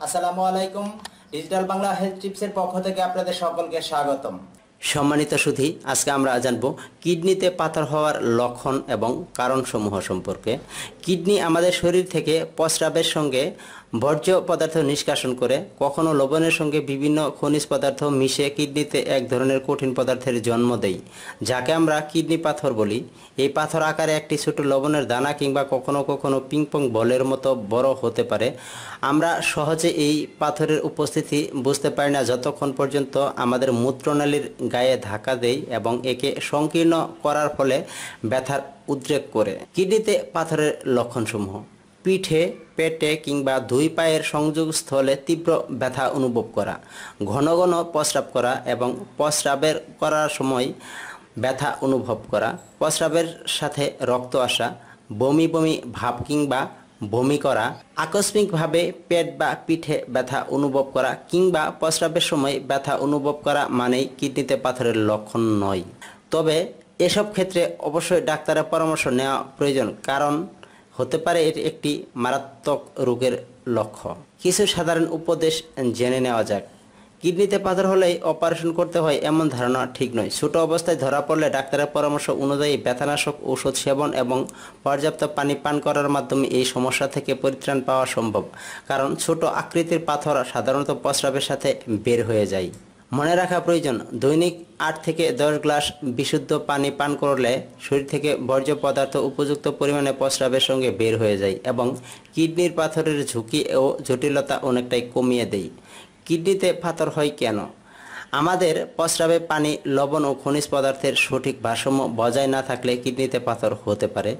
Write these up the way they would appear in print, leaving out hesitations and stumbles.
আসসালামু আলাইকুম। Digital Bangla health টিপসের পক্ষ থেকে আপনাদের সকলকে স্বাগতম। সম্মানিত সুধী, আজকে আমরা জানব কিডনিতে পাথর হওয়ার লক্ষণ এবং কারণসমূহ সম্পর্কে। কিডনি আমাদের শরীর থেকে প্রস্রাবের সঙ্গে বর্জ্য পদার্থ নিষ্কাশন করে, কখনো লবণের সঙ্গে বিভিন্ন খনিজ পদার্থ মিশে কিডনিতে এক ধরনের কঠিন পদার্থের জন্ম দেয়, যাকে আমরা কিডনি পাথর বলি। এই পাথর আকারে একটি ছোট লবণের দানা কিংবা কখনো কখনো পিংপং বলের মতো বড় হতে পারে। আমরা সহজে এই পাথরের উপস্থিতি বুঝতে পারি না যতক্ষণ পর্যন্ত আমাদের মূত্রনালীর গায়ে ধাক্কা দেয় এবং একে সংকীর্ণ করার ফলে ব্যথার উদ্রেক করে। কিডনিতে পাথরের লক্ষণসমূহ: পিঠে, পেটে কিংবা দুই পায়ের সংযোগস্থলে তীব্র ব্যথা অনুভব করা, ঘন ঘন প্রস্রাব করা এবং প্রস্রাবের করার সময় ব্যথা অনুভব করা, প্রস্রাবের সাথে রক্ত আসা, বমি বমি ভাব কিংবা বমি করা, আকস্মিকভাবে পেট বা পিঠে ব্যথা অনুভব করা কিংবা প্রস্রাবের সময় ব্যথা অনুভব করা মানেই কিডনিতে পাথরের লক্ষণ নয়। তবে এসব ক্ষেত্রে অবশ্যই ডাক্তারের পরামর্শ নেওয়া প্রয়োজন, কারণ হতে পারে এটি একটি মারাত্মক রোগের লক্ষণ। কিছু সাধারণ উপদেশ জেনে নেওয়া যাক। কিডনিতে পাথর হলেই অপারেশন করতে হয় এমন ধারণা ঠিক নয়। ছোট অবস্থায় ধরা পড়লে ডাক্তারের পরামর্শ অনুযায়ী ব্যথানাশক ঔষধ সেবন এবং পর্যাপ্ত পানি পান করার মাধ্যমে এই সমস্যা থেকে পরিত্রাণ পাওয়া সম্ভব, কারণ ছোট আকৃতির পাথর সাধারণত প্রস্রাবের সাথে বের হয়ে যায়। মনে রাখা প্রয়োজন, দৈনিক 8 থেকে 10 গ্লাস বিশুদ্ধ পানি পান করলে শরীর থেকে বর্জ্য পদার্থ উপযুক্ত পরিমাণে প্রস্রাবের সঙ্গে বের হয়ে যায় এবং কিডনির পাথরের ঝুঁকি ও জটিলতা অনেকটাই কমিয়ে দেয়। কিডনিতে পাথর হয় কেন? আমাদের প্রস্রাবে পানি, লবণ ও খনিজ পদার্থের সঠিক ভারসাম্য বজায় না থাকলে কিডনিতে পাথর হতে পারে।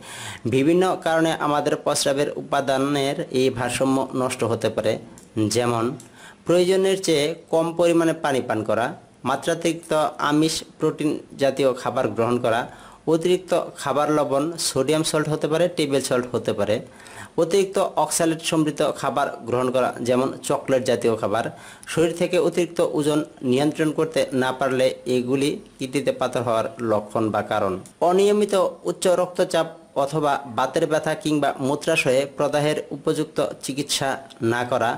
বিভিন্ন কারণে আমাদের প্রস্রাবের উপাদানের এই ভারসাম্য নষ্ট হতে পারে, যেমন প্রয়োজনের চেয়ে কম পরিমাণে পানি পান করা, মাত্রাতিরিক্ত আমিষ প্রোটিন জাতীয় খাবার গ্রহণ করা, অতিরিক্ত খাবার লবণ, সোডিয়াম সল্ট হতে পারে, টেবিল সল্ট হতে পারে, অতিরিক্ত অক্সালেট সমৃদ্ধ খাবার গ্রহণ করা যেমন চকলেট জাতীয় খাবার, শরীর থেকে অতিরিক্ত ওজন নিয়ন্ত্রণ করতে না পারলে এগুলি কিডনিতে পাথর হওয়ার লক্ষণ বা কারণ। অনিয়মিত উচ্চ রক্তচাপ অথবা বাতের ব্যথা কিংবা মূত্রাশয়ে প্রদাহের উপযুক্ত চিকিৎসা না করা।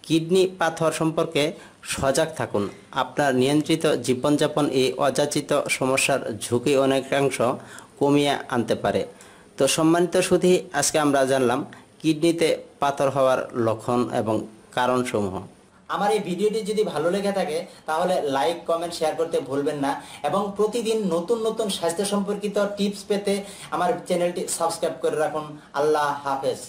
কিডনি পাথর সম্পর্কে সজাগ থাকুন। আপনার নিয়ন্ত্রিত জীবনযাপন এই অযাচিত সমস্যার ঝুঁকি অনেকাংশ কমিয়ে আনতে পারে। তো সম্মানিত সুধী, আজকে আমরা জানলাম কিডনিতে পাথর হওয়ার লক্ষণ এবং কারণসমূহ। আমার এই ভিডিওটি যদি ভালো লেগে থাকে তাহলে লাইক, কমেন্ট, শেয়ার করতে ভুলবেন না এবং প্রতিদিন নতুন নতুন স্বাস্থ্য সম্পর্কিত টিপস পেতে আমার চ্যানেলটি সাবস্ক্রাইব করে রাখুন। আল্লাহ হাফেজ।